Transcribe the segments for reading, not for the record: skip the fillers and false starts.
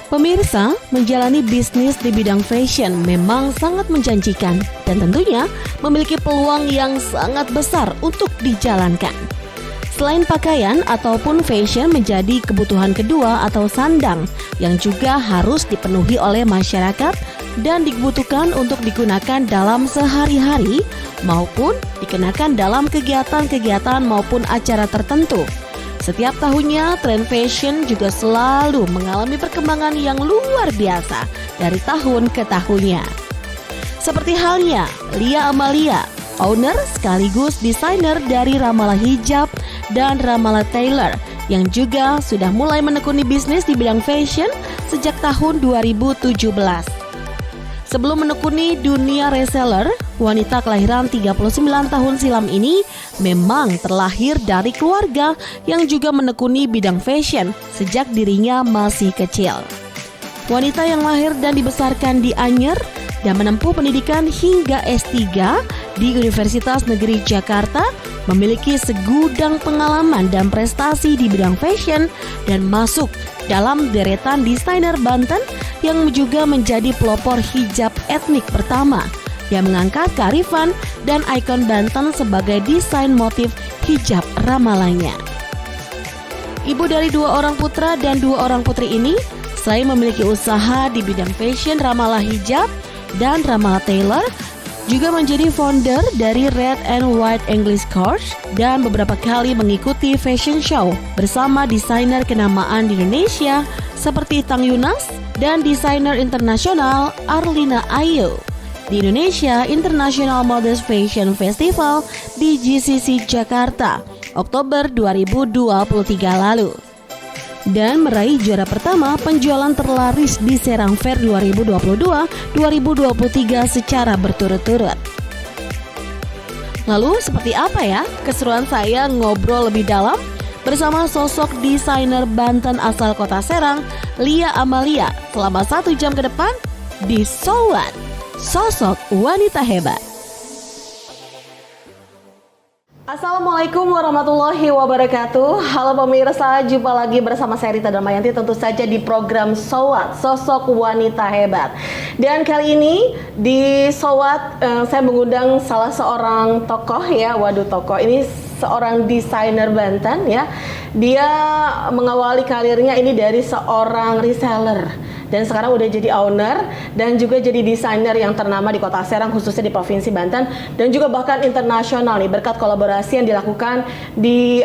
Pemirsa, menjalani bisnis di bidang fashion memang sangat menjanjikan dan tentunya memiliki peluang yang sangat besar untuk dijalankan. Selain pakaian ataupun fashion menjadi kebutuhan kedua atau sandang yang juga harus dipenuhi oleh masyarakat dan dibutuhkan untuk digunakan dalam sehari-hari maupun dikenakan dalam kegiatan-kegiatan maupun acara tertentu. Setiap tahunnya, tren fashion juga selalu mengalami perkembangan yang luar biasa dari tahun ke tahunnya. Seperti halnya Lia Amalia, owner sekaligus desainer dari Ramallah Hijab dan Ramallah Tailor, yang juga sudah mulai menekuni bisnis di bidang fashion sejak tahun 2017. Sebelum menekuni dunia reseller, wanita kelahiran 39 tahun silam ini memang terlahir dari keluarga yang juga menekuni bidang fashion sejak dirinya masih kecil. Wanita yang lahir dan dibesarkan di Anyer dan menempuh pendidikan hingga S3 di Universitas Negeri Jakarta, memiliki segudang pengalaman dan prestasi di bidang fashion dan masuk dalam deretan desainer Banten yang juga menjadi pelopor hijab etnik pertama yang mengangkat kearifan dan ikon Banten sebagai desain motif hijab Ramallahnya. Ibu dari 2 orang putra dan 2 orang putri ini, selain memiliki usaha di bidang fashion Ramallah Hijab dan Ramallah Tailor, juga menjadi founder dari Red and White English Course dan beberapa kali mengikuti fashion show bersama desainer kenamaan di Indonesia seperti Tang Yunas dan desainer internasional Arlina Ayu di Indonesia International Modest Fashion Festival di GCC Jakarta Oktober 2023 lalu, dan meraih juara pertama penjualan terlaris di Serang Fair 2022-2023 secara berturut-turut. Lalu seperti apa ya keseruan saya ngobrol lebih dalam bersama sosok desainer Banten asal kota Serang, Lia Amalia, selama 1 jam ke depan di So What? Sosok wanita hebat. Assalamualaikum warahmatullahi wabarakatuh. Halo pemirsa, jumpa lagi bersama saya Rita Damayanti, tentu saja di program So What? Sosok wanita hebat. Dan kali ini di So What, saya mengundang salah seorang tokoh ya, tokoh ini seorang desainer Banten ya. Dia mengawali karirnya ini dari seorang reseller dan sekarang udah jadi owner dan juga jadi desainer yang ternama di kota Serang, khususnya di Provinsi Banten, dan juga bahkan internasional nih berkat kolaborasi yang dilakukan di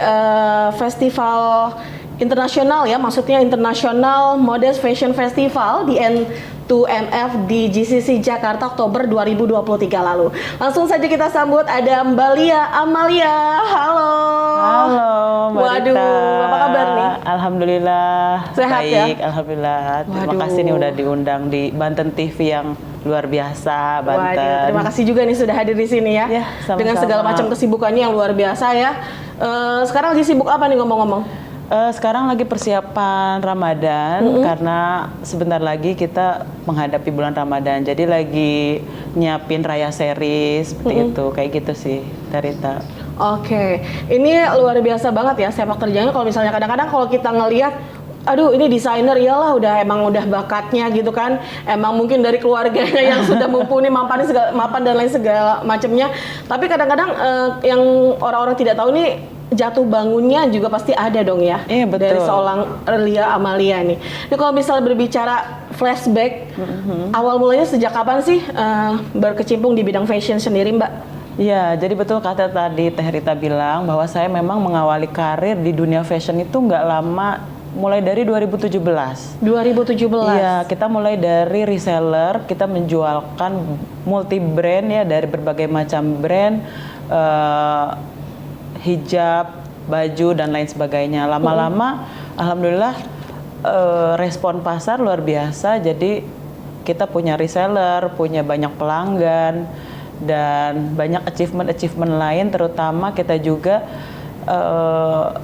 festival internasional ya, maksudnya International Modest Fashion Festival di N2MF di GCC Jakarta Oktober 2023 lalu. Langsung saja kita sambut ada Mbak Lia Amalia. Halo. Halo Mbak Waduh, Rita. apa kabar nih? Alhamdulillah. Sehat baik, ya? Alhamdulillah. Terima Waduh. kasih nih udah diundang di Banten TV yang luar biasa, Banten. Waduh, terima kasih juga nih sudah hadir di sini ya. Ya, sama-sama. Dengan segala macam kesibukannya yang luar biasa ya. Sekarang lagi sibuk apa nih ngomong-ngomong? Sekarang lagi persiapan Ramadan karena sebentar lagi kita menghadapi bulan Ramadan. Jadi lagi nyiapin raya series seperti itu, kayak gitu sih, Rita. Oke, ini luar biasa banget ya sepak terjangnya. Kalau misalnya kadang-kadang kalau kita ngelihat, aduh ini desainer, iyalah udah bakatnya gitu kan, emang mungkin dari keluarganya yang sudah mumpuni, mapan dan lain segala macamnya. Tapi kadang-kadang yang orang-orang tidak tahu nih, jatuh bangunnya juga pasti ada dong ya. Iya, betul. Dari seorang Lia Amalia nih. Ini kalau misalnya berbicara flashback, awal mulanya sejak kapan sih berkecimpung di bidang fashion sendiri, Mbak? Iya, jadi betul kata tadi Teh Rita bilang bahwa saya memang mengawali karir di dunia fashion itu nggak lama, mulai dari 2017. 2017? Iya, kita mulai dari reseller, kita menjualkan multi brand ya, dari berbagai macam brand, hijab, baju dan lain sebagainya. Lama-lama, alhamdulillah respon pasar luar biasa. Jadi kita punya reseller, punya banyak pelanggan dan banyak achievement lain. Terutama kita juga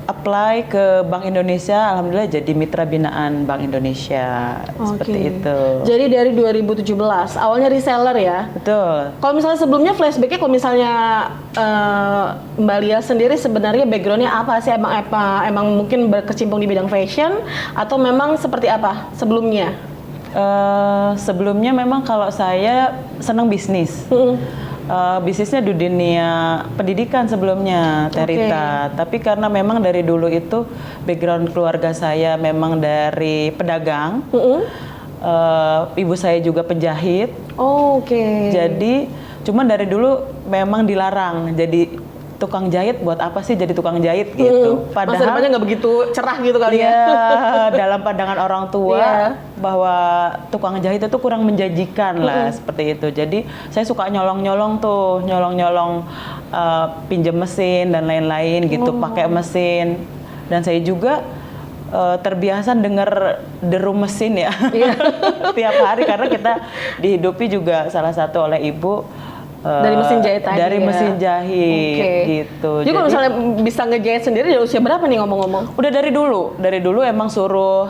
apply ke Bank Indonesia, alhamdulillah jadi mitra binaan Bank Indonesia. Seperti itu. Jadi dari 2017 awalnya reseller ya. Betul. Kalau misalnya sebelumnya flashbacknya, kalau misalnya Mbak Lia sendiri sebenarnya backgroundnya apa sih? Emang mungkin berkecimpung di bidang fashion atau memang seperti apa sebelumnya? Sebelumnya memang kalau saya senang bisnis. Bisnisnya di dunia pendidikan sebelumnya, Terita. Tapi karena memang dari dulu itu background keluarga saya memang dari pedagang. Ibu saya juga penjahit. Jadi cuman dari dulu memang dilarang jadi tukang jahit. Buat apa sih jadi tukang jahit gitu? Padahal masa depannya nggak begitu cerah gitu kali ya. Dalam pandangan orang tua bahwa tukang jahit itu kurang menjanjikan lah, seperti itu. Jadi saya suka nyolong-nyolong pinjem mesin dan lain-lain gitu, pakai mesin. Dan saya juga terbiasa dengar deru mesin ya tiap hari, karena kita dihidupi juga salah satu oleh ibu dari mesin jahit tadi. Dari mesin jahit gitu. Jadi kalau misalnya bisa ngejahit sendiri dari usia berapa nih ngomong-ngomong? Udah dari dulu emang suruh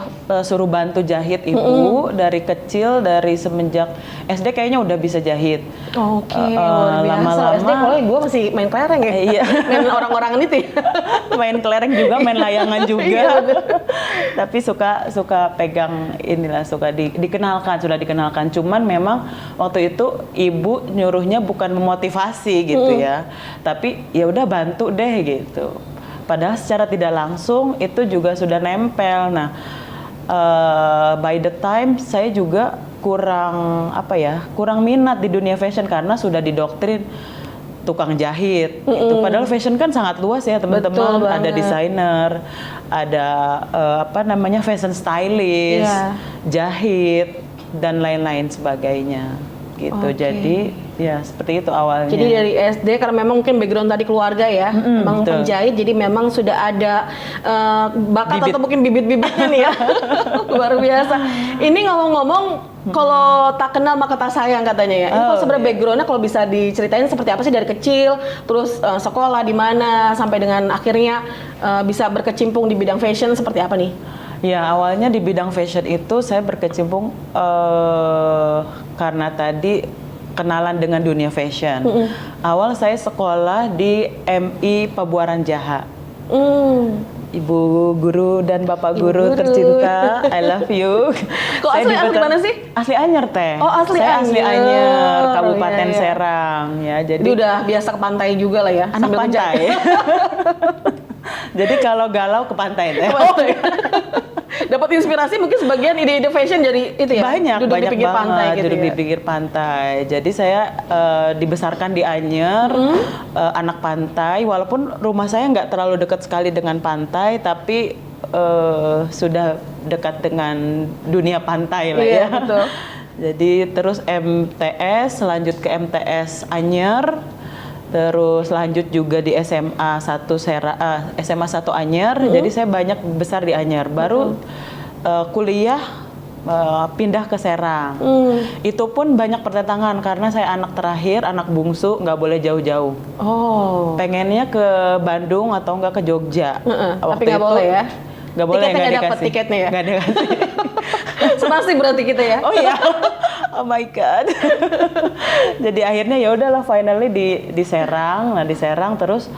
bantu jahit ibu dari kecil, dari semenjak SD kayaknya udah bisa jahit. Luar biasa. Lama-lama SD kalau gue masih main kelereng ya. Iya. Main orang-orangan itu. Main kelereng juga, main layangan juga. Tapi suka pegang inilah, suka sudah dikenalkan. Cuman memang waktu itu ibu nyuruhnya bukan memotivasi gitu ya, tapi ya udah bantu deh gitu. Padahal secara tidak langsung itu juga sudah nempel. Nah, by the time saya juga kurang minat di dunia fashion karena sudah didoktrin tukang jahit gitu. Padahal fashion kan sangat luas ya teman-teman. Ada desainer, ada fashion stylist, jahit dan lain-lain sebagainya gitu. Jadi ya seperti itu awalnya. Jadi dari SD karena memang mungkin background tadi keluarga ya, memang penjahit, jadi memang sudah ada bakat atau mungkin bibit-bibitnya nih ya. Luar biasa. Ini ngomong-ngomong, kalau tak kenal maka tak sayang katanya ya. Ini kalau sebenarnya backgroundnya kalau bisa diceritain seperti apa sih dari kecil, terus sekolah di mana sampai dengan akhirnya bisa berkecimpung di bidang fashion seperti apa nih? Ya, awalnya di bidang fashion itu saya berkecimpung karena tadi kenalan dengan dunia fashion. Awal saya sekolah di MI Pabuaran Jaha. Ibu guru dan bapak guru tercinta, I love you. Kok asli mana sih? Asli Anyer teh. Saya asli Anyer, Kabupaten Serang ya. Jadi udah biasa ke pantai juga lah ya. Anak pantai. Jadi kalau galau ke pantai teh. Dapat inspirasi mungkin sebagian ide-ide fashion jadi itu ya. Banyak di pinggir banget pantai gitu duduk ya. di pinggir pantai. Jadi saya dibesarkan di Anyer, anak pantai. Walaupun rumah saya nggak terlalu dekat sekali dengan pantai, tapi sudah dekat dengan dunia pantai lah ya. Betul. Jadi terus MTS, lanjut ke MTS Anyer. Terus lanjut juga di SMA 1 Anyer. Jadi saya banyak besar di Anyer. Baru kuliah pindah ke Serang. Itu pun banyak pertentangan karena saya anak terakhir, anak bungsu, nggak boleh jauh-jauh. Pengennya ke Bandung atau nggak ke Jogja. Tapi nggak boleh ya? Nggak boleh, nggak dikasih. Tiketnya ya? Nggak dikasih. Senasib berarti kita ya? Oh iya. Oh my God. Jadi akhirnya ya udahlah finally di Serang. Nah di Serang terus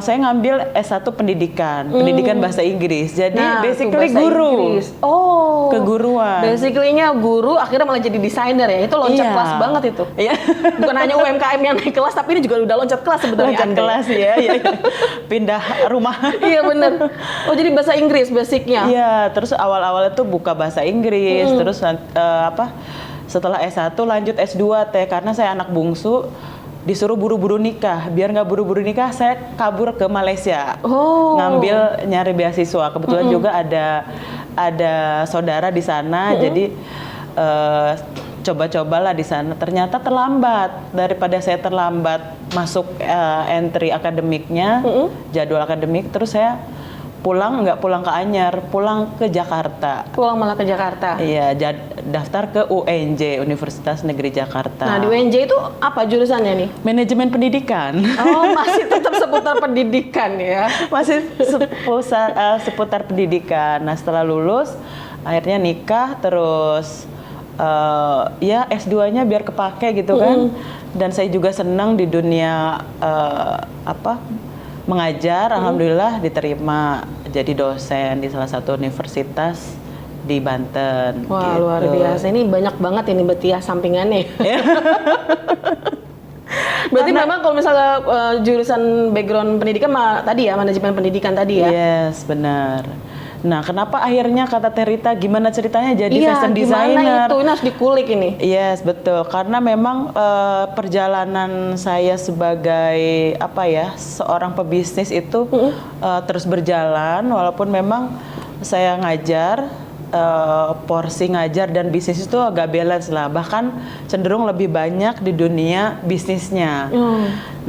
saya ngambil S1 pendidikan bahasa Inggris. Jadi basically guru. Keguruan. Basically-nya guru, akhirnya malah jadi desainer ya. Itu loncat kelas banget itu. Iya. Bukan hanya UMKM yang naik kelas, tapi ini juga udah loncat kelas sebenarnya. Loncat kelas ya. Pindah rumah. Iya bener. Oh jadi bahasa Inggris basicnya. Iya, terus awal-awal itu buka bahasa Inggris, terus setelah S1 lanjut S2 teh, karena saya anak bungsu disuruh buru-buru nikah. Biar nggak buru-buru nikah, saya kabur ke Malaysia. Ngambil nyari beasiswa. Kebetulan juga ada saudara di sana, jadi coba-cobalah di sana. Ternyata terlambat. Daripada saya terlambat masuk entry akademiknya, jadwal akademik, terus saya nggak pulang ke Anyar, pulang ke Jakarta. Pulang malah ke Jakarta. Iya, daftar ke UNJ, Universitas Negeri Jakarta. Nah, di UNJ itu apa jurusannya nih? Manajemen pendidikan. Oh, masih tetap seputar pendidikan ya. Masih seputar pendidikan. Nah, setelah lulus akhirnya nikah, terus ya S2-nya biar kepake gitu kan. Dan saya juga senang di dunia mengajar. Alhamdulillah diterima jadi dosen di salah satu universitas di Banten. Wah, gitu. luar biasa. Ini banyak banget ini berarti ya sampingannya. Berarti memang kalau misalnya jurusan background pendidikan tadi ya, manajemen pendidikan tadi ya? Yes, benar. Nah, kenapa akhirnya kata Terita gimana ceritanya jadi fashion gimana designer? itu? Ini harus dikulik ini. Yes, betul. Karena memang perjalanan saya sebagai seorang pebisnis itu terus berjalan, walaupun memang saya ngajar, porsi ngajar dan bisnis itu agak balance lah. Bahkan cenderung lebih banyak di dunia bisnisnya.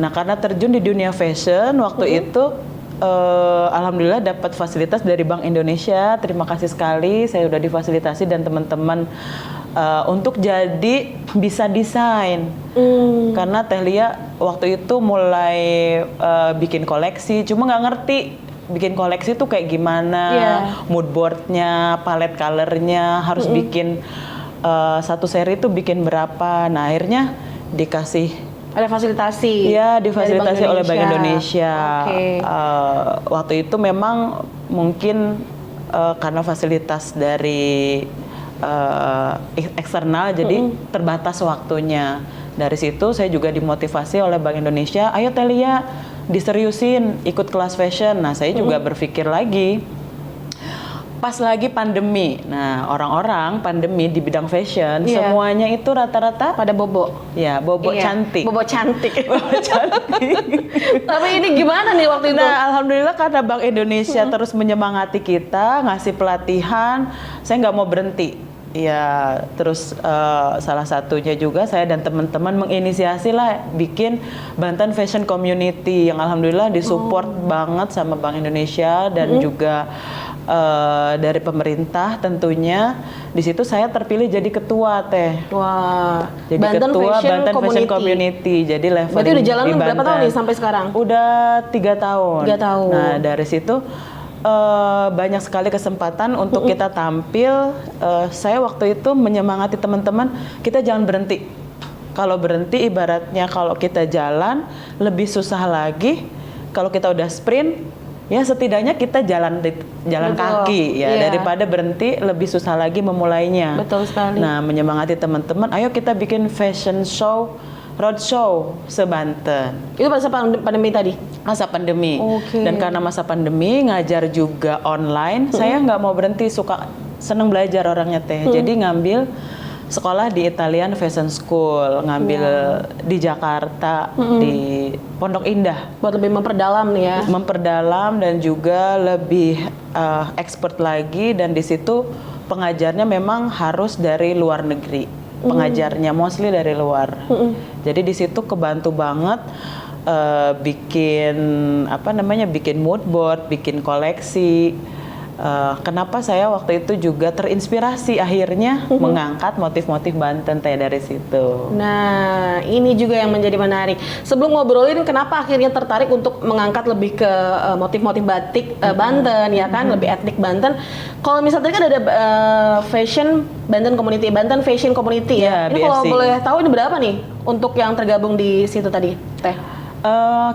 Nah, karena terjun di dunia fashion waktu itu. Alhamdulillah dapat fasilitas dari Bank Indonesia. Terima kasih sekali, saya udah difasilitasi dan teman-teman untuk jadi bisa desain. Karena Teh Lia waktu itu mulai bikin koleksi, cuma nggak ngerti bikin koleksi tuh kayak gimana, mood boardnya, palette colornya, harus bikin satu seri tuh bikin berapa. Nah, akhirnya dikasih. Ada fasilitasi? Iya, difasilitasi oleh Bank Indonesia. Okay. Waktu itu memang mungkin karena fasilitas dari eksternal, jadi terbatas waktunya. Dari situ saya juga dimotivasi oleh Bank Indonesia, ayo Telia diseriusin, ikut kelas fashion. Nah, saya juga berpikir lagi. Pas lagi pandemi, nah orang-orang pandemi di bidang fashion semuanya itu rata-rata pada bobo. Ya, bobo cantik. Bobo cantik. Bobo cantik. Tapi ini gimana nih waktu itu? Nah, alhamdulillah karena Bank Indonesia terus menyemangati kita, ngasih pelatihan, saya nggak mau berhenti. Ya, terus salah satunya juga saya dan teman-teman menginisiasi lah bikin Banten Fashion Community yang alhamdulillah disupport banget sama Bank Indonesia dan juga dari pemerintah tentunya. Di situ saya terpilih jadi ketua Teh. Wah, jadi Banten ketua Fashion Fashion Community. Jadi level berarti udah jalan berapa tahun nih sampai sekarang? Udah 3 tahun. 3 tahun. Nah, dari situ banyak sekali kesempatan untuk kita tampil. Saya waktu itu menyemangati teman-teman, kita jangan berhenti. Kalau berhenti ibaratnya kalau kita jalan lebih susah lagi. Kalau kita udah sprint, ya setidaknya kita jalan kaki ya, daripada berhenti lebih susah lagi memulainya. Betul sekali. Nah, menyemangati teman-teman, ayo kita bikin fashion show, roadshow se-Banten. Itu pada pandemi tadi? Masa pandemi. Okay. Dan karena masa pandemi ngajar juga online, saya nggak mau berhenti, seneng belajar orangnya Teh. Jadi ngambil sekolah di Italian Fashion School, ngambil di Jakarta, di Pondok Indah. Buat lebih memperdalam nih ya. Memperdalam dan juga lebih expert lagi, dan di situ pengajarnya memang harus dari luar negeri. Pengajarnya mostly dari luar. Jadi di situ kebantu banget bikin bikin mood board, bikin koleksi. Kenapa saya waktu itu juga terinspirasi akhirnya mengangkat motif-motif Banten Teh dari situ. Nah, ini juga yang menjadi menarik. Sebelum ngobrolin kenapa akhirnya tertarik untuk mengangkat lebih ke motif-motif batik Banten ya kan, lebih etnik Banten. Kalau misalnya tadi kan ada Fashion Banten Community, Banten Fashion Community ya. Ini kalau boleh tahu ini berapa nih untuk yang tergabung di situ tadi, Teh?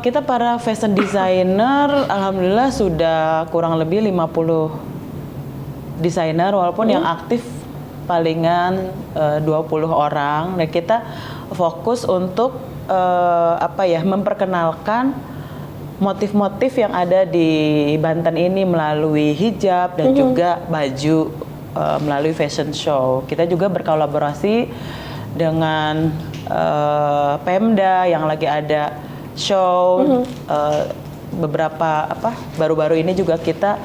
Kita para fashion designer alhamdulillah sudah kurang lebih 50 desainer, walaupun yang aktif palingan 20 orang. Dan kita fokus untuk memperkenalkan motif-motif yang ada di Banten ini melalui hijab dan juga baju melalui fashion show. Kita juga berkolaborasi dengan Pemda yang lagi ada show. Beberapa baru-baru ini juga kita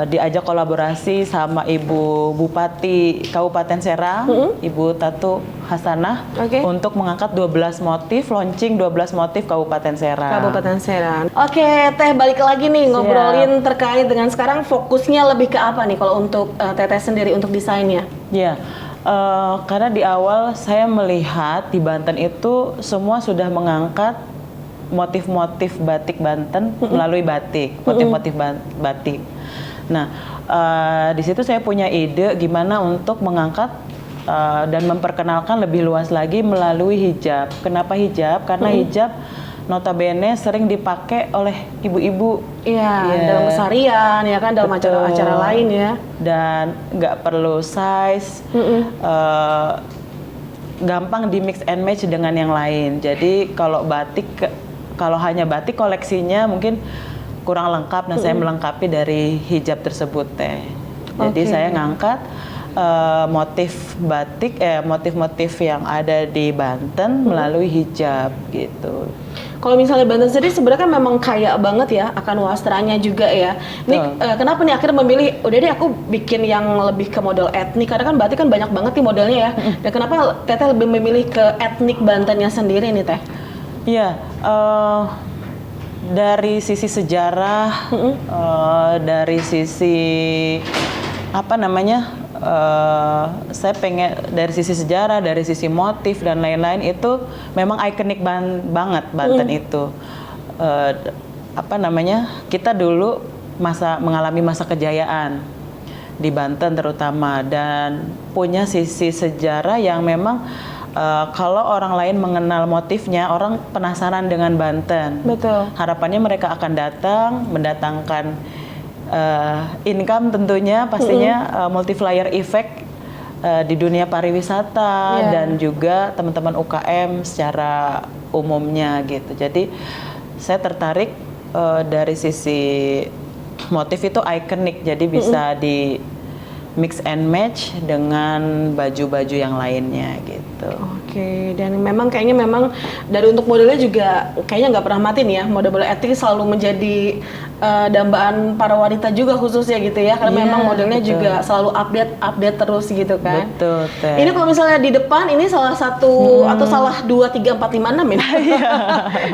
diajak kolaborasi sama Ibu Bupati Kabupaten Serang, Ibu Tatu Hasanah, untuk mengangkat 12 motif, launching 12 motif Kabupaten Serang. Kabupaten Serang. Oke, Teh balik lagi nih ngobrolin terkait dengan sekarang fokusnya lebih ke apa nih kalau untuk Teteh sendiri untuk desainnya? Ya, karena di awal saya melihat di Banten itu semua sudah mengangkat motif-motif batik Banten melalui batik, motif-motif batik. Nah, di situ saya punya ide gimana untuk mengangkat dan memperkenalkan lebih luas lagi melalui hijab. Kenapa hijab? Karena hijab notabene sering dipakai oleh ibu-ibu. Iya, dalam keseharian ya kan, dalam acara-acara lain ya. Dan nggak perlu size, gampang di mix and match dengan yang lain. Jadi kalau hanya batik koleksinya mungkin kurang lengkap. Nah, saya melengkapi dari hijab tersebut Teh. Jadi saya ngangkat motif batik, motif-motif yang ada di Banten melalui hijab gitu. Kalau misalnya Banten sendiri sebenarnya kan memang kaya banget ya akan wastranya juga ya. Ini kenapa nih akhirnya memilih udah deh aku bikin yang lebih ke model etnik, karena kan batik kan banyak banget nih modelnya ya. Dan kenapa Teteh lebih memilih ke etnik Bantennya sendiri nih Teh? Iya, dari sisi sejarah, dari sisi apa namanya, saya pengen dari sisi sejarah, dari sisi motif dan lain-lain itu memang ikonik banget Banten itu. Apa namanya, kita dulu mengalami masa kejayaan di Banten terutama, dan punya sisi sejarah yang memang kalau orang lain mengenal motifnya, orang penasaran dengan Banten. Betul. Harapannya mereka akan datang, mendatangkan income tentunya, pastinya multiplier effect di dunia pariwisata dan juga teman-teman UKM secara umumnya gitu. Jadi saya tertarik dari sisi motif itu ikonik, jadi bisa di mix and match dengan baju-baju yang lainnya gitu. Oke, dan kayaknya memang dari untuk modelnya juga kayaknya nggak pernah mati nih ya. Model-model etnik selalu menjadi dambaan para wanita juga khususnya gitu ya, karena memang modelnya juga selalu update terus gitu kan. Betul, Teh. Ini kalau misalnya di depan ini salah satu atau salah 2, 3, 4, 5, 6 ini.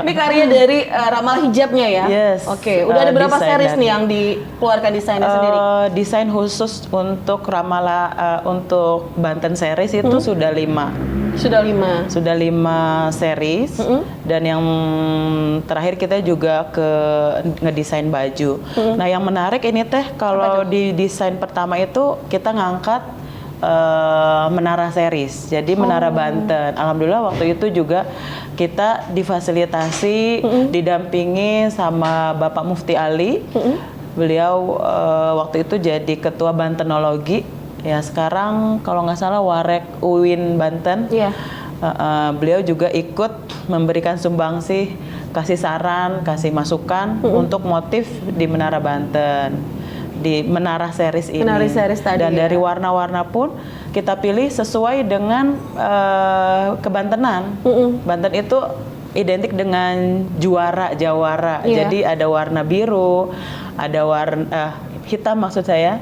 Ini karya dari Ramal Hijabnya ya. Yes. Oke, udah ada berapa series nih yang dikeluarkan desainnya sendiri? Desain khusus untuk Ramala untuk Banten series itu sudah 5. Sudah 5 series, dan yang terakhir kita juga ngedesain baju. Nah, yang menarik ini Teh, kalau di desain pertama itu kita ngangkat menara series, jadi menara Banten. Alhamdulillah waktu itu juga kita difasilitasi, didampingi sama Bapak Mufti Ali. Beliau waktu itu jadi ketua Bantenologi. Ya, sekarang kalau nggak salah Warek UIN Banten. Beliau juga ikut memberikan sumbangsih, kasih saran, kasih masukan untuk motif di Menara Banten, di Menara series ini. Menara series tadi. Dan dari warna-warna pun kita pilih sesuai dengan kebantenan. Banten itu identik dengan juara, jawara. Jadi ada warna biru, ada warna hitam maksud saya,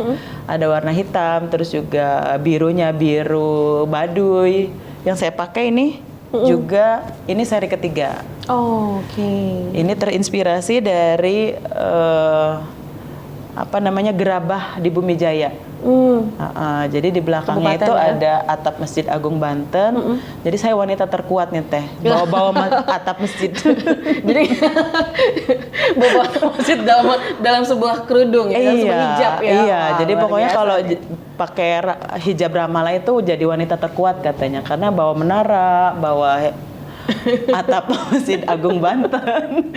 ada warna hitam, terus juga birunya biru baduy. Yang saya pakai ini juga, ini seri ketiga. Oke. Ini terinspirasi dari gerabah di Bumi Jaya. Jadi di belakangnya itu ada atap Masjid Agung Banten. Jadi saya wanita terkuat nih Teh, bawa-bawa atap masjid. Jadi bawa masjid dalam sebuah kerudung ya, dalam sebuah hijab ya. Iya, jadi pokoknya kalau pakai hijab Ramala itu jadi wanita terkuat katanya, karena bawa menara, bawa atap Masjid Agung Banten.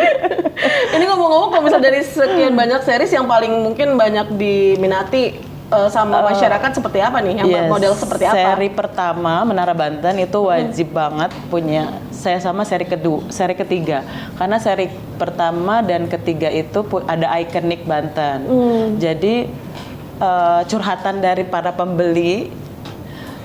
Ini ngomong-ngomong, kalau misalnya dari sekian banyak series yang paling mungkin banyak diminati sama masyarakat seperti apa nih? Yang model seperti apa? Seri pertama Menara Banten itu wajib banget punya. Saya sama seri ketiga. Karena seri pertama dan ketiga itu ada ikonik Banten. Jadi curhatan dari para pembeli,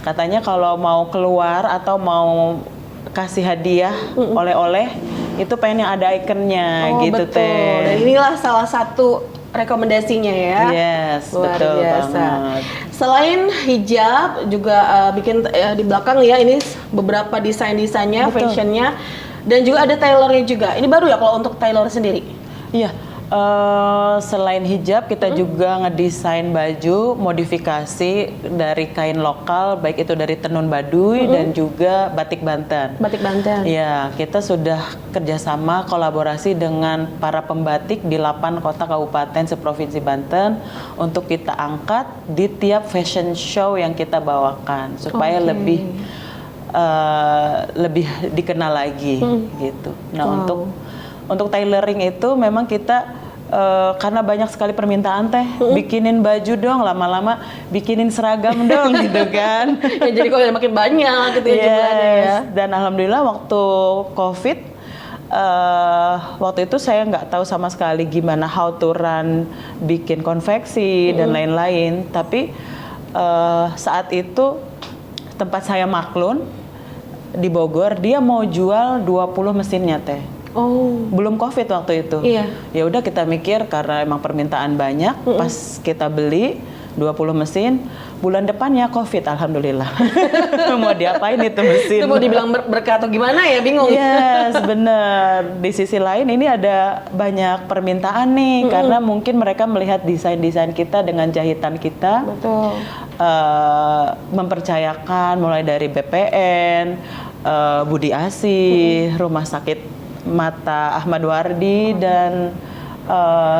katanya kalau mau keluar atau mau kasih hadiah oleh-oleh itu pengen yang ada ikonnya gitu betul. Teh. Dan inilah salah satu rekomendasinya ya. Yes, Luar betul biasa. banget. Selain hijab juga bikin di belakang ya ini beberapa desainnya, Betul. fashionnya, dan juga ada tailornya juga. Ini baru ya kalau untuk tailor sendiri. Iya, selain hijab kita juga ngedesain baju modifikasi dari kain lokal, baik itu dari tenun Baduy dan juga batik Banten. Batik Banten. Ya, kita sudah kerjasama kolaborasi dengan para pembatik di 8 kota kabupaten seprovinsi Banten untuk kita angkat di tiap fashion show yang kita bawakan supaya Oke. lebih dikenal lagi gitu. Nah, Wow. untuk tailoring itu memang kita karena banyak sekali permintaan teh, bikinin baju dong, lama-lama bikinin seragam dong gitu kan. Ya, jadi kalau makin banyak gitu ya jumlahnya ya. Yes. Dan alhamdulillah waktu COVID waktu itu saya nggak tahu sama sekali gimana how to run bikin konveksi dan lain-lain. Tapi saat itu tempat saya maklun di Bogor, dia mau jual 20 mesinnya teh. Oh. Belum COVID waktu itu. Iya. Ya udah kita mikir karena emang permintaan banyak, pas kita beli 20 mesin, bulan depannya COVID alhamdulillah. Mau diapain itu mesin? Itu mau dibilang berkah atau gimana ya, bingung. Yes, bener. Di sisi lain ini ada banyak permintaan nih, karena mungkin mereka melihat desain-desain kita dengan jahitan kita. Betul. Mempercayakan mulai dari BPN, Budi Asih, Rumah Sakit Mata Ahmad Wardi, dan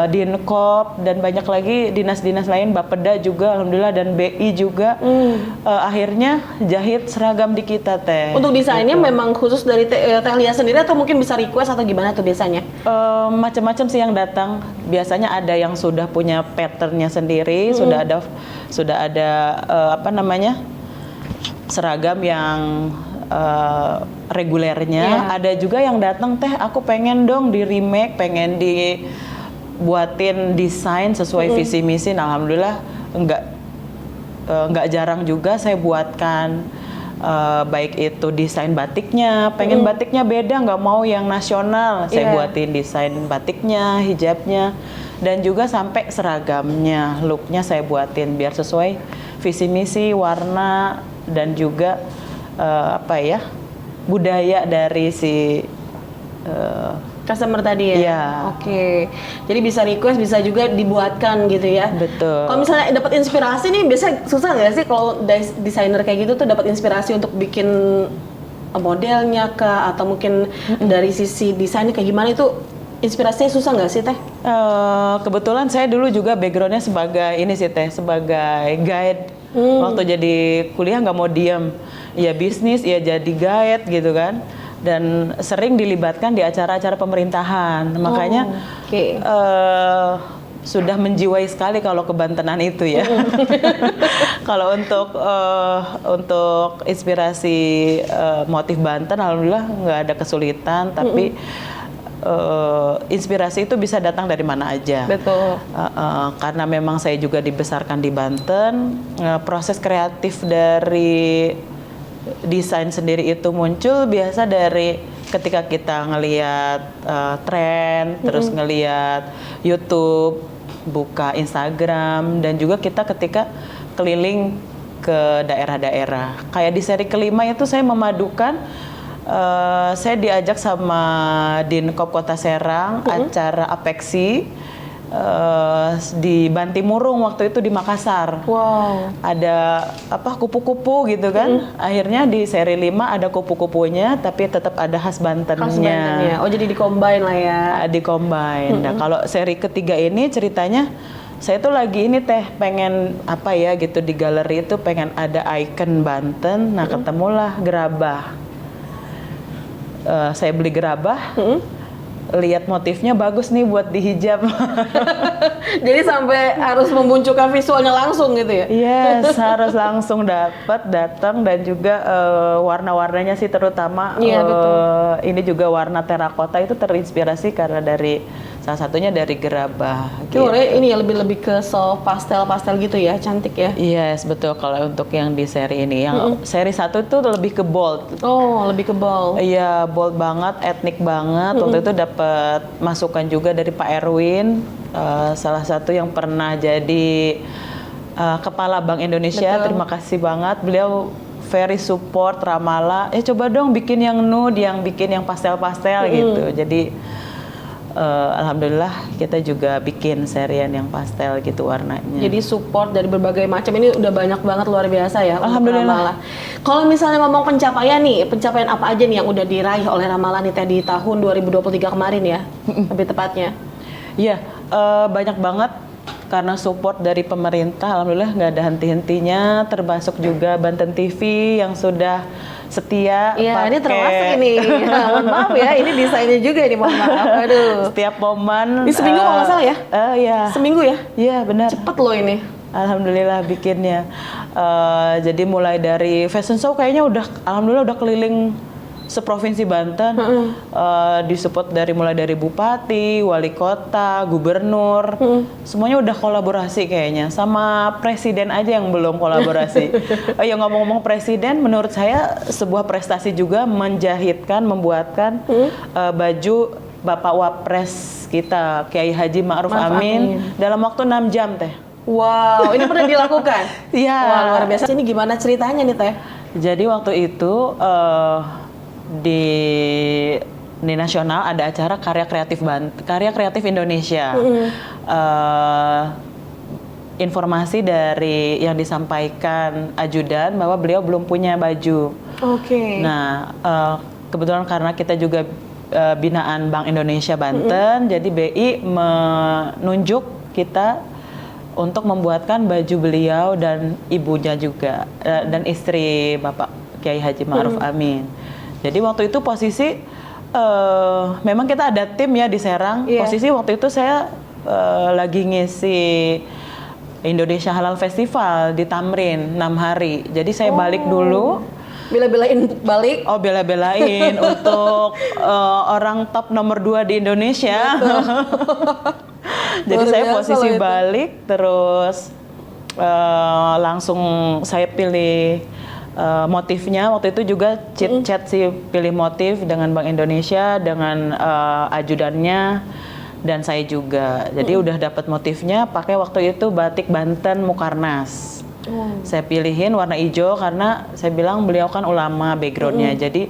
Dinkop, dan banyak lagi dinas-dinas lain, Bapeda juga alhamdulillah, dan BI juga. Akhirnya jahit seragam di kita teh. Untuk desainnya memang khusus dari Teh Lia sendiri atau mungkin bisa request atau gimana tuh biasanya? Macam-macam sih yang datang. Biasanya ada yang sudah punya patternnya sendiri, sudah ada apa namanya, seragam yang regulernya. Ada juga yang datang, teh aku pengen dong di remake, pengen dibuatin desain sesuai visi misi. Nah, alhamdulillah nggak jarang juga saya buatkan. Baik itu desain batiknya, pengen batiknya beda, nggak mau yang nasional, saya buatin desain batiknya, hijabnya, dan juga sampai seragamnya, looknya saya buatin biar sesuai visi misi, warna, dan juga apa ya, budaya dari si Customer tadi ya? Iya. Oke. Jadi bisa request, bisa juga dibuatkan gitu ya? Betul. Kalau misalnya dapat inspirasi nih, biasanya susah nggak sih kalau desainer kayak gitu tuh dapat inspirasi untuk bikin modelnya kah? Atau mungkin dari sisi desainnya kayak gimana itu inspirasinya susah nggak sih Teh? Kebetulan saya dulu juga backgroundnya sebagai ini sih teh, sebagai guide. Waktu jadi kuliah nggak mau diem, ya bisnis, ya jadi guide gitu kan. Dan sering dilibatkan di acara-acara pemerintahan, makanya sudah menjiwai sekali kalau kebantenan itu ya. Kalau untuk inspirasi motif Banten, alhamdulillah nggak ada kesulitan, tapi inspirasi itu bisa datang dari mana aja. Betul. Karena memang saya juga dibesarkan di Banten, proses kreatif dari desain sendiri itu muncul biasa dari ketika kita ngelihat tren, terus ngelihat YouTube, buka Instagram, dan juga kita ketika keliling ke daerah-daerah. Kayak di seri kelima itu saya memadukan, saya diajak sama Dinkop Kota Serang, acara Apeksi di Bantimurung waktu itu di Makassar. Wow. Ada apa, kupu-kupu gitu kan. Akhirnya di seri 5 ada kupu-kupunya tapi tetap ada khas Bantennya. Khas Bantennya. Oh, jadi di-combine lah ya. Di-combine. Nah, kalau seri ketiga ini ceritanya saya tuh lagi ini teh pengen apa ya gitu, di galeri itu pengen ada ikon Banten. Nah, ketemulah gerabah. Saya beli gerabah. Lihat motifnya bagus nih buat dihijab. Jadi sampai harus memunculkan visualnya langsung gitu ya? Yes, harus langsung datang, dan juga warna-warnanya sih terutama. Betul. Ini juga warna terakota itu terinspirasi karena dari salah satunya dari gerabah. Gitu. Ini ya lebih ke soft pastel gitu ya, cantik ya? Yes, betul. Kalau untuk yang di seri ini, yang seri 1 itu lebih ke bold. Oh, lebih ke bold. Iya, bold banget, etnik banget. Waktu itu dapat masukan juga dari Pak Erwin. salah satu yang pernah jadi Kepala Bank Indonesia. Betul. Terima kasih banget, beliau very support Ramallah. Coba dong bikin yang nude, yang bikin yang pastel-pastel gitu. Jadi alhamdulillah kita juga bikin serian yang pastel gitu warnanya. Jadi support dari berbagai macam, ini udah banyak banget, luar biasa ya. untuk Alhamdulillah. Ramallah. Kalau misalnya ngomong pencapaian nih, pencapaian apa aja nih yang udah diraih oleh Ramallah nih Teh di tahun 2023 kemarin ya, lebih tepatnya? Iya, banyak banget karena support dari pemerintah. Alhamdulillah nggak ada henti-hentinya, termasuk juga Banten TV yang sudah setia Iya, ini pakai termasuk ini. Mohon maaf ya, ini desainnya juga nih, mohon maaf. Aduh. setiap momen. Ini seminggu kalau nggak salah ya? Iya. Seminggu ya? Iya benar. Cepet loh ini. Alhamdulillah bikinnya. Jadi mulai dari fashion show kayaknya alhamdulillah udah keliling seprovinsi Banten. Disupport mulai dari bupati, wali kota, gubernur, semuanya udah kolaborasi kayaknya. Sama presiden aja yang belum kolaborasi. Ya ngomong-ngomong presiden, menurut saya sebuah prestasi juga membuatkan baju Bapak Wapres kita Kiai Haji Ma'ruf Amin dalam waktu 6 jam Teh. Wow, ini pernah dilakukan? Iya. Wah, luar biasa. Ini gimana ceritanya nih Teh? Jadi waktu itu di nasional ada acara karya kreatif Indonesia. Informasi dari yang disampaikan ajudan bahwa beliau belum punya baju. Oke. Nah, kebetulan karena kita juga binaan Bank Indonesia Banten, jadi BI menunjuk kita untuk membuatkan baju beliau dan ibunya juga, dan istri Bapak Kiai Haji Ma'ruf Amin. Jadi waktu itu posisi memang kita ada tim ya di Serang. Iya. Posisi waktu itu saya lagi ngisi Indonesia Halal Festival di Tamrin 6 hari. Jadi saya balik dulu. Bela-belain balik. Oh, bela-belain untuk orang top nomor 2 di Indonesia. Jadi Luar saya biasa posisi loh itu. balik, terus langsung saya pilih motifnya. Waktu itu juga chat sih, pilih motif dengan Bank Indonesia, dengan ajudannya, dan saya juga. Jadi udah dapat motifnya, pakai waktu itu batik Banten Mukarnas. Saya pilihin warna hijau karena saya bilang beliau kan ulama backgroundnya, jadi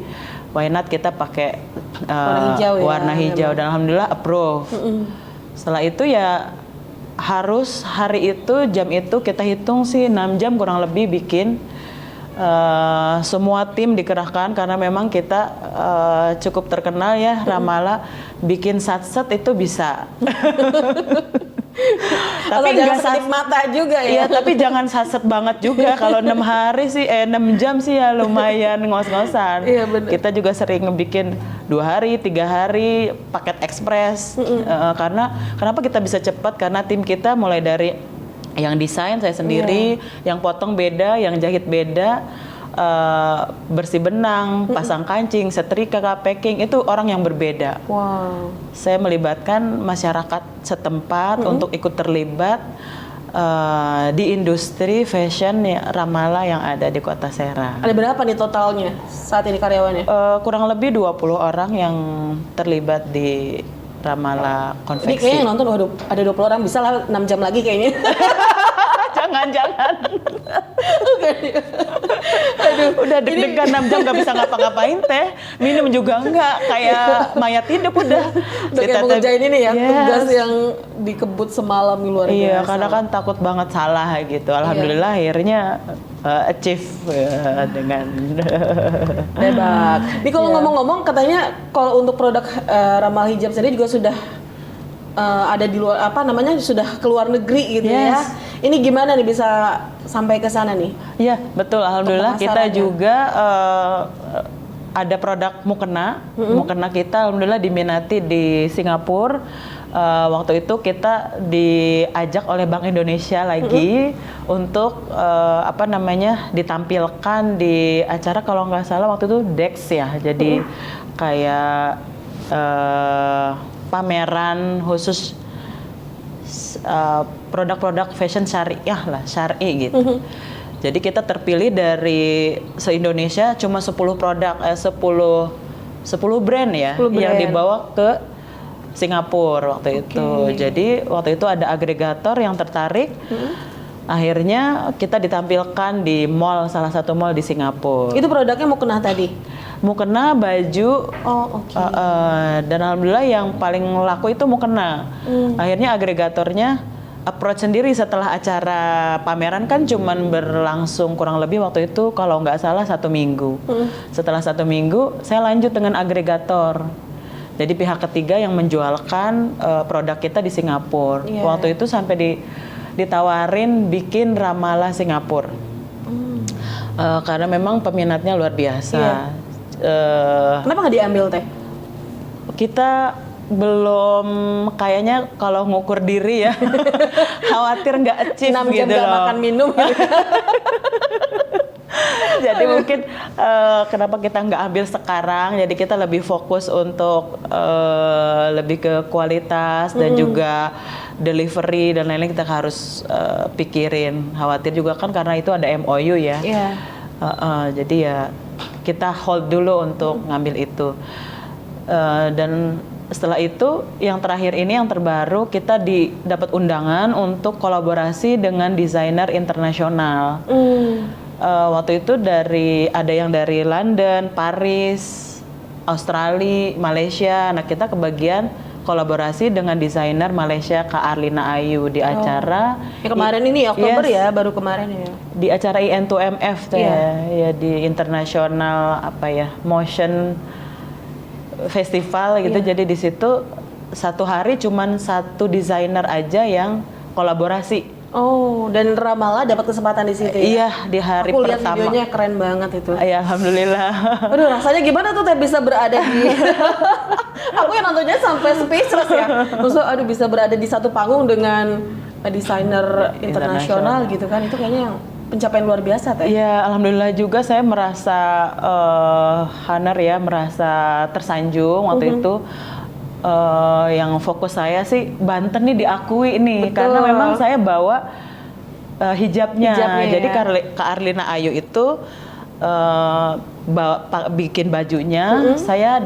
why not kita pakai warna hijau, memang. dan alhamdulillah approve. Setelah itu ya harus hari itu jam itu kita hitung sih 6 jam kurang lebih bikin. Semua tim dikerahkan karena memang kita cukup terkenal ya, Ramallah bikin satset itu bisa. Tapi jangan sedip mata juga ya. Iya, tapi jangan satset banget juga. Kalau 6 hari sih 6 jam sih ya lumayan ngos-ngosan. Iya, bener. Kita juga sering bikin 2 hari, 3 hari paket ekspres. Karena kenapa kita bisa cepat? Karena tim kita mulai dari yang desain saya sendiri, yang potong beda, yang jahit beda, bersih benang, pasang kancing, setrika, packing, itu orang yang berbeda. Wow. Saya melibatkan masyarakat setempat untuk ikut terlibat di industri fashion Ramallah yang ada di Kota Serang. Ada berapa nih totalnya saat ini karyawannya? Kurang lebih 20 orang yang terlibat di Ramallah Ini konveksi. kayaknya yang nonton, waduh, ada 20 orang, bisa lah 6 jam lagi kayaknya. Jangan. Aduh, udah deg-degan 6 jam gak bisa ngapa-ngapain Teh. Minum juga enggak, kayak mayat hidup udah. Udah kayak mau ngerjain ini ya, Yes. tugas yang dikebut semalam luar biasa. Iya, karena kan takut banget salah gitu. Alhamdulillah akhirnya achieve dengan Hebat. Ini kalau ngomong-ngomong, katanya kalau untuk produk Ramallah Hijab sendiri juga sudah ada di luar, sudah ke luar negeri gitu ya. Ini gimana nih bisa sampai ke sana nih? Iya, betul. Alhamdulillah kita pemasarannya. juga ada produk mukena. Mukena kita alhamdulillah diminati di Singapura. Waktu itu kita diajak oleh Bank Indonesia lagi untuk ditampilkan di acara, kalau nggak salah waktu itu DEX ya. Jadi kayak pameran khusus produk-produk fashion syariah lah, syar'i gitu. Jadi kita terpilih dari se-Indonesia cuma 10 produk, 10 brand ya, 10 brand. yang dibawa ke Singapura waktu itu. Jadi waktu itu ada agregator yang tertarik. Akhirnya kita ditampilkan di mall, salah satu mall di Singapura. Itu produknya mau kena tadi. Mukena, baju, Oh, oke. dan alhamdulillah yang paling laku itu mukena. Akhirnya agregatornya approach sendiri setelah acara pameran kan cuman berlangsung kurang lebih waktu itu kalau nggak salah 1 minggu. Setelah 1 minggu saya lanjut dengan agregator. Jadi pihak ketiga yang menjualkan produk kita di Singapura. Iya. Waktu itu sampai ditawarin bikin Ramalah Singapura. Karena memang peminatnya luar biasa. Iya. Kenapa nggak diambil teh? Kita belum kayaknya kalau ngukur diri ya khawatir nggak achieve 6 jam gitu nggak loh. makan minum. Jadi mungkin kenapa kita nggak ambil sekarang? Jadi kita lebih fokus untuk lebih ke kualitas dan juga delivery dan lain-lain kita harus pikirin. Khawatir juga kan karena itu ada MOU ya. Iya. Jadi ya kita hold dulu untuk ngambil itu. Dan setelah itu yang terakhir ini yang terbaru kita dapat undangan untuk kolaborasi dengan desainer internasional. Waktu itu ada yang dari London, Paris, Australia, Malaysia. Nah kita kebagian kolaborasi dengan desainer Malaysia Kak Arlina Ayu di acara. Yang kemarin ini Oktober Yes. ya, baru kemarin ya. Di acara IN2MF tuh Iya. ya di internasional motion festival gitu. Iya. Jadi di situ satu hari cuman satu desainer aja yang kolaborasi. Oh, dan Ramalah dapat kesempatan di situ ya? Iya, di hari Aku lihat pertama. videonya keren banget itu. Ya alhamdulillah. Aduh, rasanya gimana tuh teh bisa berada di... Aku yang nontonnya sampai speechless ya. Maksudnya, aduh bisa berada di satu panggung dengan desainer internasional gitu kan. Itu kayaknya yang pencapaian luar biasa teh. Iya, alhamdulillah juga saya merasa honor ya, merasa tersanjung waktu itu. Yang fokus saya sih Banten nih diakui nih. Betul. Karena memang saya bawa hijabnya. Jadi ya. Kak Arlina Ayu itu bikin bajunya, saya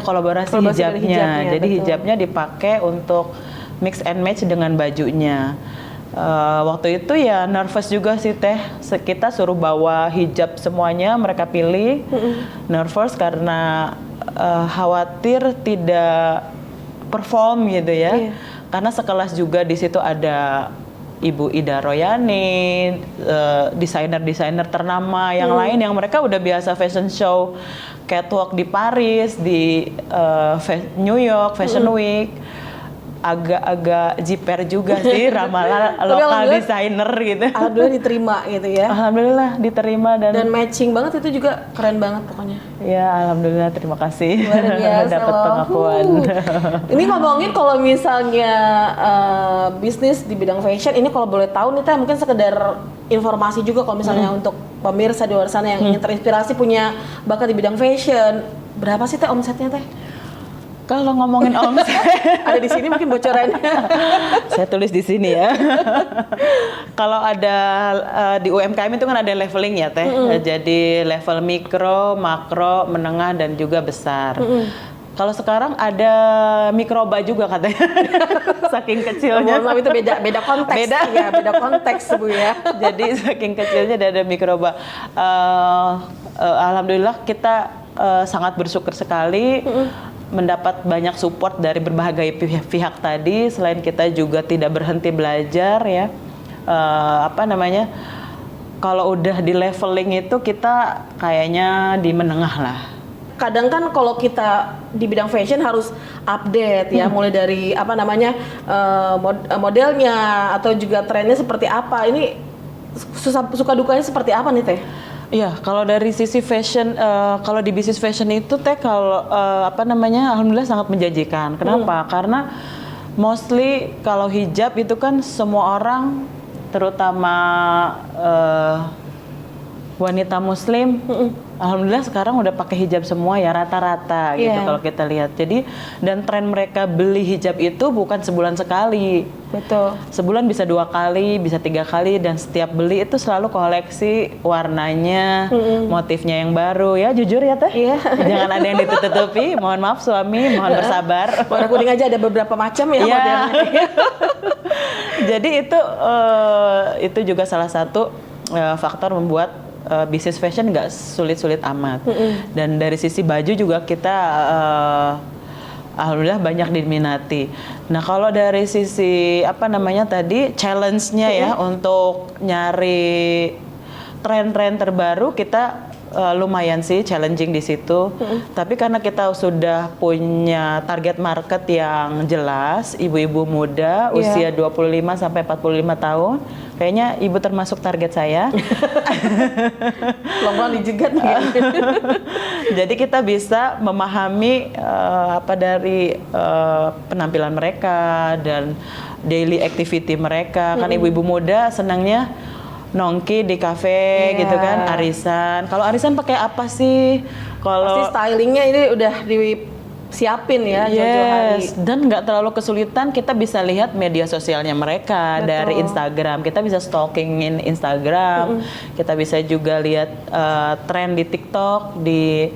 kolaborasi Kolaborasi dari hijabnya. hijabnya, Jadi betul. hijabnya dipakai untuk mix and match dengan bajunya. Waktu itu ya nervous juga sih teh. Kita suruh bawa hijab semuanya, mereka pilih. Nervous karena khawatir tidak perform gitu ya. Iya. Karena sekelas juga di situ ada Ibu Ida Royani, desainer-desainer ternama yang lain yang mereka udah biasa fashion show, catwalk di Paris, di New York Fashion Week. Agak jiper juga sih Ramalah lokal alhamdulillah- desainer gitu. Alhamdulillah diterima gitu ya. Alhamdulillah diterima Dan matching banget itu juga keren banget pokoknya. ya alhamdulillah terima kasih Luar biasa dapat loh. pengakuan. Ini ngomongin kalau misalnya bisnis di bidang fashion, ini kalau boleh tahu nih teh mungkin sekedar informasi juga kalau misalnya untuk pemirsa di luar sana yang ingin terinspirasi punya bakat di bidang fashion, berapa sih teh omsetnya teh? Kalau ngomongin omset Ada di sini mungkin bocorannya. saya tulis di sini ya. Kalau ada di UMKM itu kan ada leveling ya teh. Jadi level mikro, makro, menengah dan juga besar. Kalau sekarang ada mikroba juga katanya. Saking kecilnya. Mohon maaf itu beda konteks. Beda. Ya, beda konteks Bu ya. Jadi saking kecilnya ada mikroba. Alhamdulillah kita sangat bersyukur sekali. Mendapat banyak support dari berbagai pihak tadi. Selain kita juga tidak berhenti belajar ya, kalau udah di leveling itu kita kayaknya di menengah lah. Kadang kan kalau kita di bidang fashion harus update ya, mulai dari modelnya atau juga trennya seperti apa. Ini suka dukanya seperti apa nih teh? Iya, kalau dari sisi fashion, kalau di bisnis fashion itu teh kalau alhamdulillah sangat menjanjikan. Kenapa? Karena mostly kalau hijab itu kan semua orang, terutama wanita muslim, alhamdulillah sekarang udah pakai hijab semua ya rata-rata gitu Iya. kalau kita lihat. Jadi dan tren mereka beli hijab itu bukan sebulan sekali. Betul. Sebulan bisa 2 kali, bisa 3 kali, dan setiap beli itu selalu koleksi warnanya, motifnya yang baru ya, jujur ya Teh. Iya. Jangan ada yang ditutupi. Mohon maaf suami, mohon bersabar. Warna kuning aja ada beberapa macam ya Iya. modelnya. Jadi itu juga salah satu faktor membuat bisnis fashion nggak sulit-sulit amat. Dan dari sisi baju juga kita alhamdulillah banyak diminati. Nah kalau dari sisi apa namanya tadi challenge-nya ya untuk nyari tren-tren terbaru, kita lumayan sih challenging di situ. Tapi karena kita sudah punya target market yang jelas, ibu-ibu muda usia 25 sampai 45 tahun, kayaknya ibu termasuk target saya. Pelan-pelan dijegat nih. Jadi kita bisa memahami apa dari penampilan mereka dan daily activity mereka. Kan ibu-ibu muda senangnya nongki di kafe gitu kan, arisan. Kalau arisan pakai apa sih? Pasti Kalau stylingnya ini udah disiapin ya jauh-jauh hari. dan nggak terlalu kesulitan, kita bisa lihat media sosialnya mereka dari Instagram. Kita bisa stalkingin Instagram. Kita bisa juga lihat tren di TikTok, di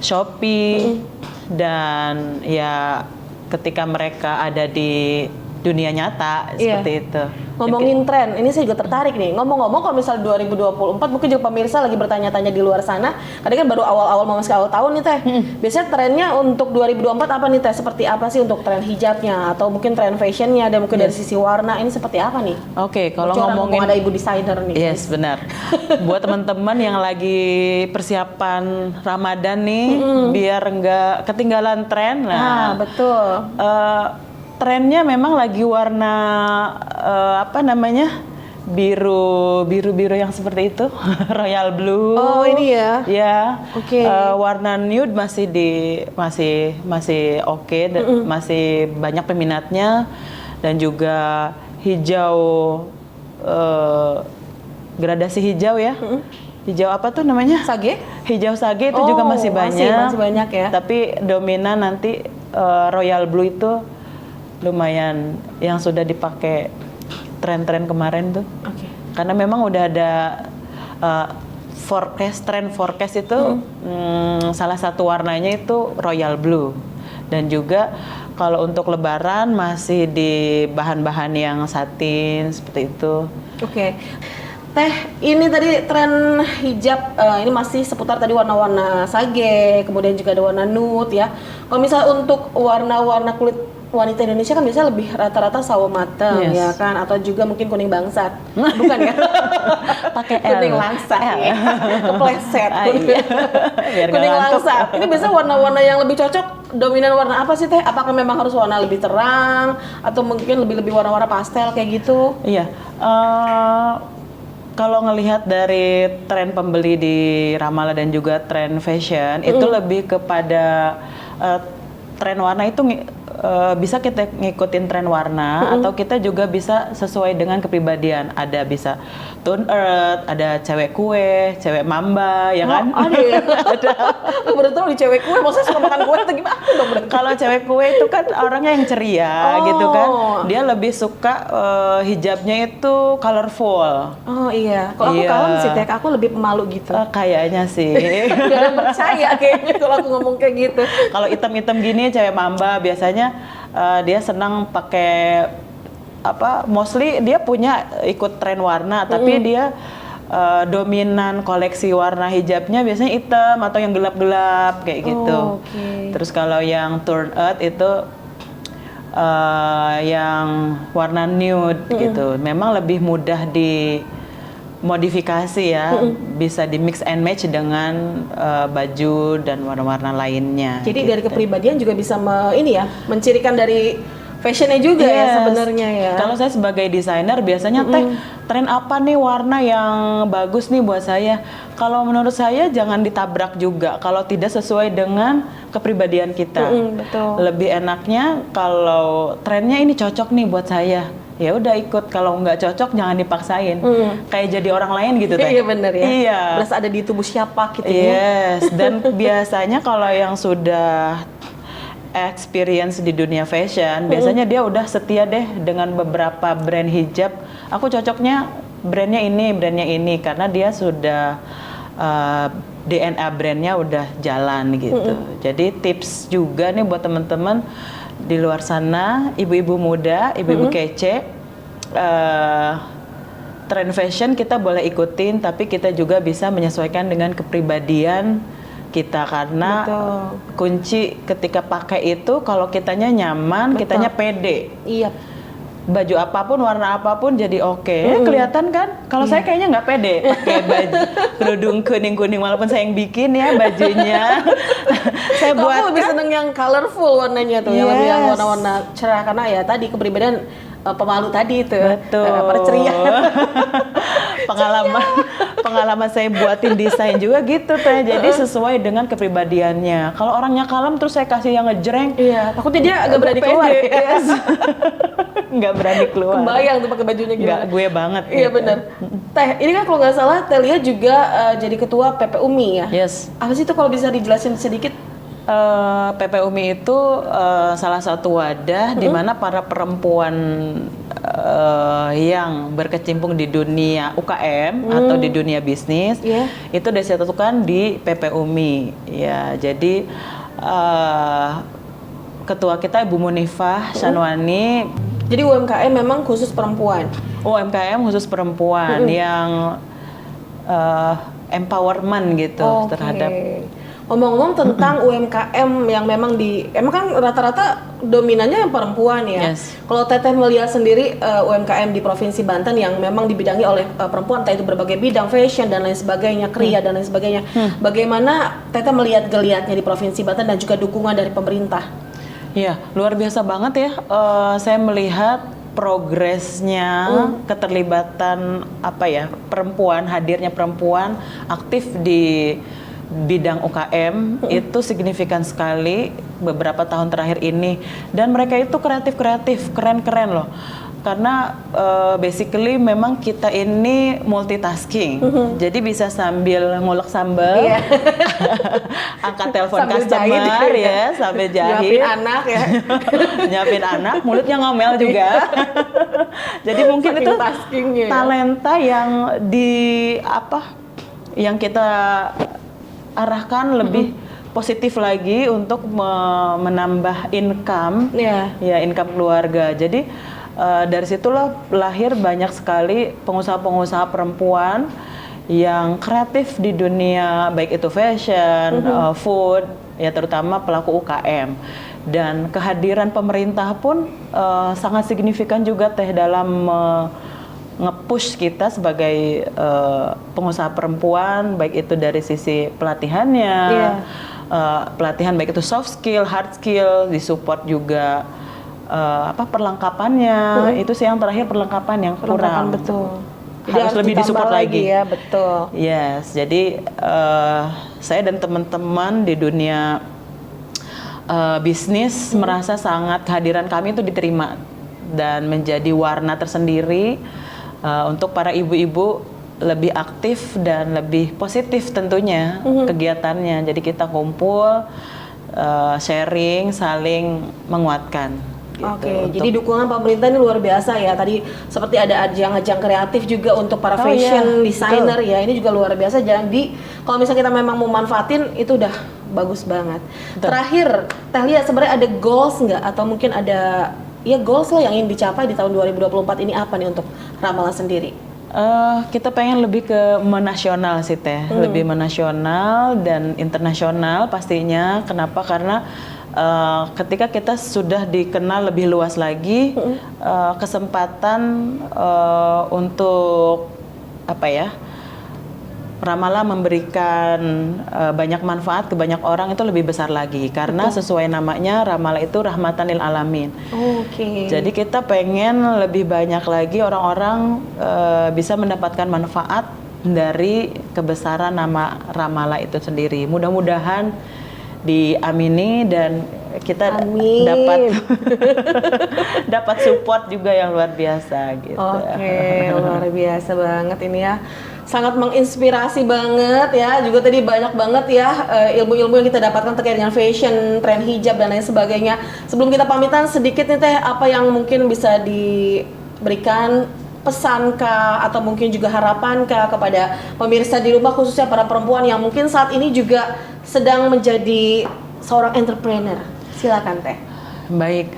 Shopee, dan ya ketika mereka ada di dunia nyata seperti itu. Ngomongin tren, ini saya juga tertarik nih. Ngomong-ngomong kalau misal 2024, mungkin juga pemirsa lagi bertanya-tanya di luar sana. Kadang kan baru awal-awal memasuki awal tahun nih Teh. Biasanya trennya untuk 2024 apa nih Teh? Seperti apa sih untuk tren hijabnya? Atau mungkin tren fashionnya? Dan mungkin dari sisi warna, ini seperti apa nih? Oke, kalau Bocoran, ngomongin mumpung ada ibu desainer nih. yes, benar. Buat teman-teman yang lagi persiapan Ramadan nih, biar nggak ketinggalan tren. Nah, betul. Trennya memang lagi warna apa namanya, biru yang seperti itu, royal blue. Oh, ini ya. Ya. Oke. Warna nude masih oke, masih banyak peminatnya, dan juga hijau, gradasi hijau ya. Hijau apa tuh namanya? Sage? Hijau sage itu juga masih banyak. Masih banyak ya. Tapi dominan nanti royal blue itu lumayan yang sudah dipakai tren-tren kemarin tuh. Oke. Karena memang udah ada tren forecast itu salah satu warnanya itu royal blue. Dan juga kalau untuk lebaran masih di bahan-bahan yang satin seperti itu. Oke. Teh, ini tadi tren hijab ini masih seputar tadi warna-warna sage, kemudian juga ada warna nude ya. Kalau misalnya untuk warna-warna kulit wanita Indonesia kan biasanya lebih rata-rata sawo mateng ya kan, atau juga mungkin kuning bangsat. Bukan ya? Pakai L. Kuning langsat ya. Kepleset. Iya. Biar nggak Kuning ngantuk. langsat. Ini biasanya warna-warna yang lebih cocok, dominan warna apa sih Teh? Apakah memang harus warna lebih terang atau mungkin lebih warna-warna pastel kayak gitu? Iya. Kalau ngelihat dari tren pembeli di Ramallah dan juga tren fashion, itu lebih kepada tren warna itu bisa kita ngikutin tren warna, atau kita juga bisa sesuai dengan kepribadian. Ada bisa tone earth, ada cewek kue, cewek mamba, ya kan? Ada ya? Ada. Lu baru tahu di cewek kue, maksudnya suka makan kue atau gimana dong? Kalau cewek kue itu kan orangnya yang ceria gitu kan. Dia lebih suka hijabnya itu colorful. Oh iya, kalau aku Iya. kalem sih Teh, aku lebih pemalu gitu. Kayaknya sih. Gak ada yang percaya kayaknya kalau aku ngomong kayak gitu. Kalau hitam-hitam gini cewek mamba biasanya dia senang pakai apa? Mostly dia punya ikut tren warna, tapi dia dominan koleksi warna hijabnya biasanya hitam atau yang gelap-gelap kayak gitu. Oke. Terus kalau yang turn earth itu yang warna nude gitu. Memang lebih mudah dimodifikasi ya, bisa di mix and match dengan baju dan warna-warna lainnya. Jadi gitu. dari kepribadian juga bisa mencirikan dari fashionnya juga ya Yes. sebenarnya ya. Kalau saya sebagai desainer biasanya Teh, tren apa nih warna yang bagus nih buat saya? Kalau menurut saya jangan ditabrak juga kalau tidak sesuai dengan kepribadian kita. Betul. Lebih enaknya kalau trennya ini cocok nih buat saya. ya udah ikut, kalau nggak cocok jangan dipaksain. Kayak jadi orang lain gitu Teh. Iya bener ya. Iya. Berasa ada di tubuh siapa gitu ya. Yes, dan biasanya kalau yang sudah experience di dunia fashion, biasanya dia udah setia deh dengan beberapa brand hijab. Aku cocoknya brandnya ini, karena dia sudah DNA brandnya udah jalan gitu. Jadi tips juga nih buat teman-teman di luar sana, ibu-ibu muda, ibu-ibu kece, tren fashion kita boleh ikutin, tapi kita juga bisa menyesuaikan dengan kepribadian kita, karena kunci ketika pakai itu kalau kitanya nyaman, kitanya pede. Iya. Baju apapun, warna apapun jadi oke. Kelihatan kan? Kalau saya kayaknya nggak pede pakai baju kerudung kuning-kuning, walaupun saya yang bikin ya bajunya. Saya buat. Aku lebih seneng yang colorful warnanya tuh, yang lebih yang warna-warna cerah, karena ya tadi kepribadian pemalu tadi itu. Betul. Pada ceria. Pengalaman saya buatin desain juga gitu Teh. Jadi sesuai dengan kepribadiannya. Kalau orangnya kalem terus saya kasih yang ngejreng. Iya, takutnya dia agak berani keluar. Yes. Nggak berani keluar. Kebayang tuh pakai bajunya gimana. Nggak gue banget. Iya gitu. benar. Teh, ini kan kalau nggak salah Teh Lia juga jadi ketua PPUMI ya. Yes. Apa sih itu kalau bisa dijelasin sedikit? PPUMI itu salah satu wadah di mana para perempuan yang berkecimpung di dunia UKM atau di dunia bisnis itu disatukan di PPUMI. Ya, jadi ketua kita Ibu Munifah Shanwani. Jadi UMKM memang khusus perempuan. UMKM khusus perempuan yang empowerment gitu terhadap. Ngomong-ngomong tentang UMKM yang memang emang kan rata-rata dominannya yang perempuan ya. Yes. Kalau Teteh melihat sendiri UMKM di Provinsi Banten yang memang dibidangi oleh perempuan, entah itu berbagai bidang fashion dan lain sebagainya, kria dan lain sebagainya. Bagaimana Teteh melihat geliatnya di Provinsi Banten dan juga dukungan dari pemerintah? Iya, luar biasa banget ya. Saya melihat progresnya, keterlibatan perempuan, hadirnya perempuan aktif di bidang UKM itu signifikan sekali beberapa tahun terakhir ini, dan mereka itu kreatif, keren-keren loh. Karena basically memang kita ini multitasking, jadi bisa sambil ngulek sambal, angkat telepon Sambil customer jahit, sambil jahit, nyiapin anak ya, nyiapin anak, mulutnya ngomel juga. Jadi mungkin itu talenta yang yang kita arahkan lebih positif lagi untuk menambah income, income keluarga. Jadi dari situlah lahir banyak sekali pengusaha-pengusaha perempuan yang kreatif di dunia, baik itu fashion, food, ya terutama pelaku UKM. Dan kehadiran pemerintah pun sangat signifikan juga Teh dalam nge-push kita sebagai pengusaha perempuan, baik itu dari sisi pelatihannya, pelatihan baik itu soft skill, hard skill, disupport juga perlengkapannya. Itu sih yang terakhir, perlengkapan yang kurang. Betul. Harus lebih disupport lagi ya, betul. Yes, jadi saya dan teman-teman di dunia bisnis merasa sangat kehadiran kami itu diterima dan menjadi warna tersendiri untuk para ibu-ibu lebih aktif dan lebih positif tentunya kegiatannya. Jadi kita kumpul, sharing, saling menguatkan. Oke, jadi dukungan pemerintah ini luar biasa ya. Tadi seperti ada ajang-ajang kreatif juga untuk para fashion designer ya. Ini juga luar biasa. Jadi kalau misalnya kita memang mau manfaatin itu udah bagus banget. Terakhir, Teh Lia sebenarnya ada goals nggak atau mungkin ada goals lah yang ingin dicapai di tahun 2024 ini apa nih untuk Ramallah sendiri? Kita pengen lebih ke menasional sih Teh, lebih menasional dan internasional pastinya. Kenapa? Karena ketika kita sudah dikenal lebih luas lagi, kesempatan untuk Ramallah memberikan banyak manfaat ke banyak orang itu lebih besar lagi, karena sesuai namanya Ramallah itu rahmatan lil alamin. Jadi kita pengen lebih banyak lagi orang-orang bisa mendapatkan manfaat dari kebesaran nama Ramallah itu sendiri. Mudah-mudahan diamini dan kita Amin. dapat support juga yang luar biasa gitu. Oke, luar biasa banget ini ya. Sangat menginspirasi banget ya. Juga tadi banyak banget ya ilmu-ilmu yang kita dapatkan terkait dengan fashion, tren hijab dan lain sebagainya. Sebelum kita pamitan sedikit nih Teh, apa yang mungkin bisa diberikan pesan kah atau mungkin juga harapan kah kepada pemirsa di rumah khususnya para perempuan yang mungkin saat ini juga sedang menjadi seorang entrepreneur. Silakan Teh. Baik,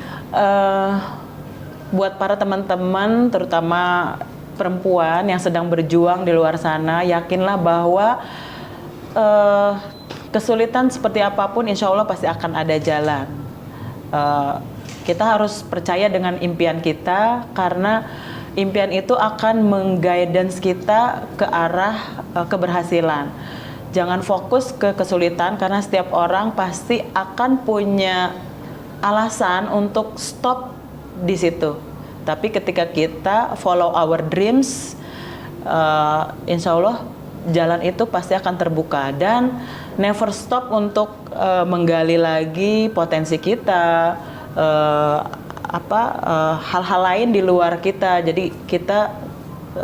buat para teman-teman, terutama perempuan yang sedang berjuang di luar sana, yakinlah bahwa kesulitan seperti apapun, insya Allah pasti akan ada jalan. Kita harus percaya dengan impian kita, karena impian itu akan mengguidance kita ke arah keberhasilan. Jangan fokus ke kesulitan, karena setiap orang pasti akan punya alasan untuk stop di situ. Tapi ketika kita follow our dreams, insya Allah jalan itu pasti akan terbuka, dan never stop untuk menggali lagi potensi kita, hal-hal lain di luar kita. Jadi kita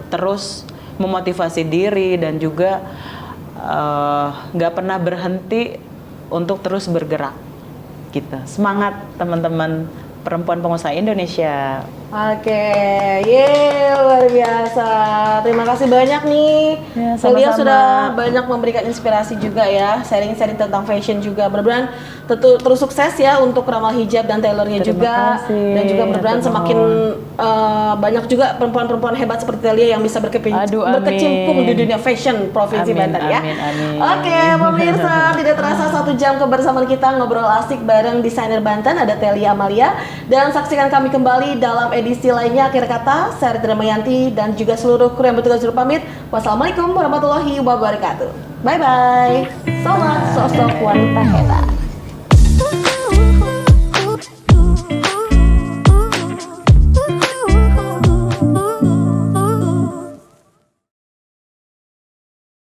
terus memotivasi diri dan juga nggak pernah berhenti untuk terus bergerak. Gitu. Semangat teman-teman perempuan pengusaha Indonesia. Oke, luar biasa. Terima kasih banyak nih. Ya, Celia sama-sama. sudah banyak memberikan inspirasi juga ya, sharing-sharing tentang fashion juga. Mudah-mudahan terus sukses ya untuk ramal hijab dan tailornya Terima juga. kasih. Dan juga mudah-mudahan Hatur semakin banyak juga perempuan-perempuan hebat seperti Celia yang bisa Aduh, amin. berkecimpung di dunia fashion provinsi Amin, Banten ya. amin, amin. Oke, pemirsa, tidak terasa 1 jam kebersamaan kita ngobrol asik bareng desainer Banten, ada Celia Amalia. Dan saksikan kami kembali dalam edisi lainnya. Akhir kata, saya Rita Damayanti dan juga seluruh kru yang bertugas dulu pamit. Wassalamualaikum warahmatullahi wabarakatuh. Bye-bye. Selamat sosok wanita hebat.